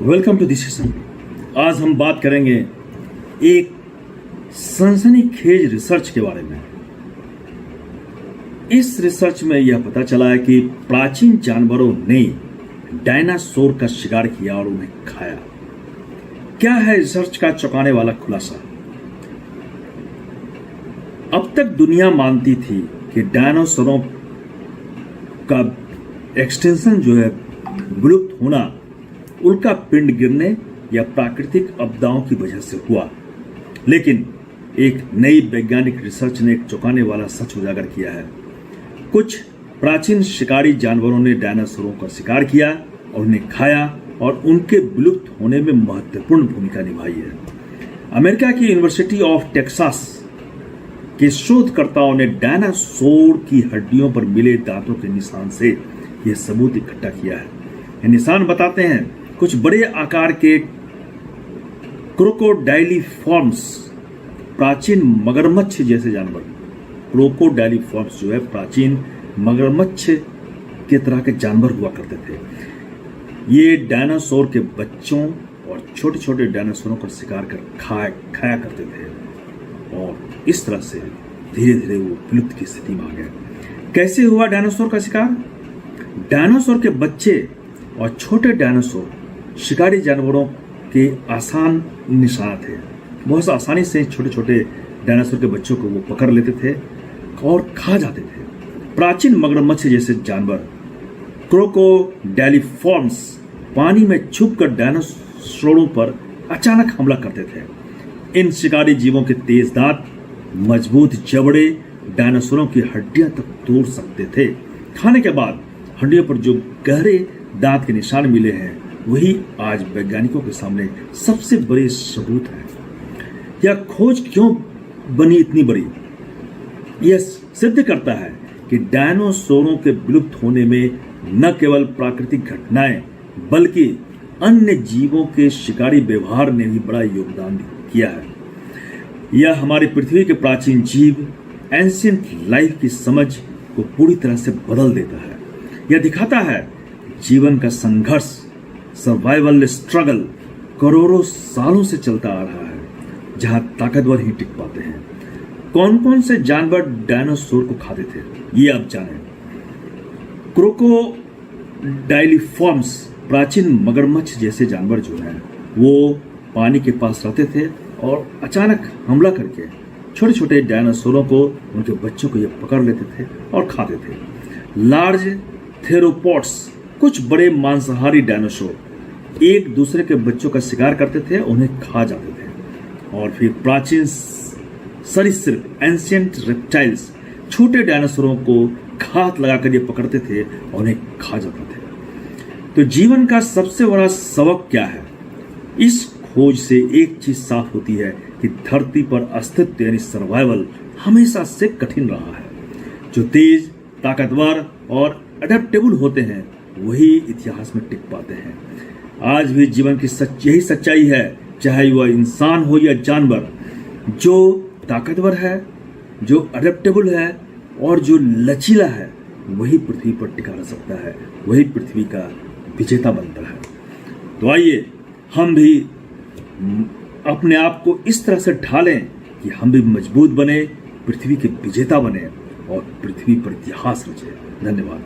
Welcome to this session. आज हम बात करेंगे एक सनसनीखेज रिसर्च के बारे में। इस रिसर्च में यह पता चला है कि प्राचीन जानवरों ने डायनासोर का शिकार किया और उन्हें खाया। क्या है रिसर्च का चौंकाने वाला खुलासा? अब तक दुनिया मानती थी कि डायनासोरों का एक्सटेंशन जो है, विलुप्त होना, उल्का पिंड गिरने या प्राकृतिक आपदाओं की वजह से हुआ। लेकिन एक नई वैज्ञानिक रिसर्च ने एक चौंकाने वाला सच उजागर किया है। कुछ प्राचीन शिकारी जानवरों ने डायनासोरों का शिकार किया और उन्हें खाया और उनके विलुप्त होने में महत्वपूर्ण भूमिका निभाई है। अमेरिका की यूनिवर्सिटी ऑफ टेक्सास के शोधकर्ताओं ने डायनासोर की हड्डियों पर मिले दांतों के निशान से यह सबूत इकट्ठा किया है। ये निशान बताते हैं कुछ बड़े आकार के क्रोकोडाइलिफॉर्म्स, प्राचीन मगरमच्छ जैसे जानवर। क्रोकोडाइलिफॉर्म्स जो है प्राचीन मगरमच्छ के तरह के जानवर हुआ करते थे। ये डायनासोर के बच्चों और छोटे छोटे डायनासोरों का शिकार कर खाया करते थे और इस तरह से धीरे धीरे वो विलुप्त की स्थिति में आ गए। कैसे हुआ डायनासोर का शिकार? डायनासोर के बच्चे और छोटे डायनासोर शिकारी जानवरों के आसान निशाना थे। बहुत आसानी से छोटे छोटे डायनासोर के बच्चों को वो पकड़ लेते थे और खा जाते थे। प्राचीन मगरमच्छ जैसे जानवर क्रोकोडाइलिफॉर्म्स पानी में छुपकर डायनासोरों पर अचानक हमला करते थे। इन शिकारी जीवों के तेज दांत, मजबूत जबड़े डायनासोरों की हड्डियां तक तोड़ सकते थे। खाने के बाद हड्डियों पर जो गहरे दांत के निशान मिले हैं, वही आज वैज्ञानिकों के सामने सबसे बड़े सबूत है। यह खोज क्यों बनी इतनी बड़ी? यह सिद्ध करता है कि डायनासोरों के विलुप्त होने में न केवल प्राकृतिक घटनाएं बल्कि अन्य जीवों के शिकारी व्यवहार ने भी बड़ा योगदान किया है। यह हमारी पृथ्वी के प्राचीन जीव, एंशिएंट लाइफ की समझ को पूरी तरह से बदल देता है। यह दिखाता है जीवन का संघर्ष, सर्वाइवल स्ट्रगल करोड़ों सालों से चलता आ रहा है, जहां ताकतवर ही टिक पाते हैं। कौन कौन से जानवर डायनासोर को खाते थे, ये आप जानें। क्रोकोडाइलिफॉर्म्स प्राचीन मगरमच्छ जैसे जानवर जो हैं, वो पानी के पास रहते थे और अचानक हमला करके छोटे छोटे डायनासोरों को, उनके बच्चों को ये पकड़ लेते थे और खाते थे। लार्ज थेरोपॉड्स, कुछ बड़े मांसाहारी डायनासोर एक दूसरे के बच्चों का शिकार करते थे, उन्हें खा जाते थे। और फिर प्राचीन सरीसृप, एंशिएंट रेप्टाइल्स, छोटे डायनासोरों को घात लगाकर ये पकड़ते थे और उन्हें खा जाते थे। तो जीवन का सबसे बड़ा सबक क्या है? इस खोज से एक चीज साफ होती है कि धरती पर अस्तित्व यानी सर्वाइवल हमेशा से कठिन रहा है। जो तेज, ताकतवर और अडेप्टेबल होते हैं, वही इतिहास में टिक पाते हैं। आज भी जीवन की यही सच्चाई है, चाहे वह इंसान हो या जानवर। जो ताकतवर है, जो अडेप्टेबल है और जो लचीला है, वही पृथ्वी पर टिका रह सकता है, वही पृथ्वी का विजेता बनता है। तो आइए हम भी अपने आप को इस तरह से ढालें कि हम भी मजबूत बने, पृथ्वी के विजेता बने और पृथ्वी पर इतिहास रचे। धन्यवाद।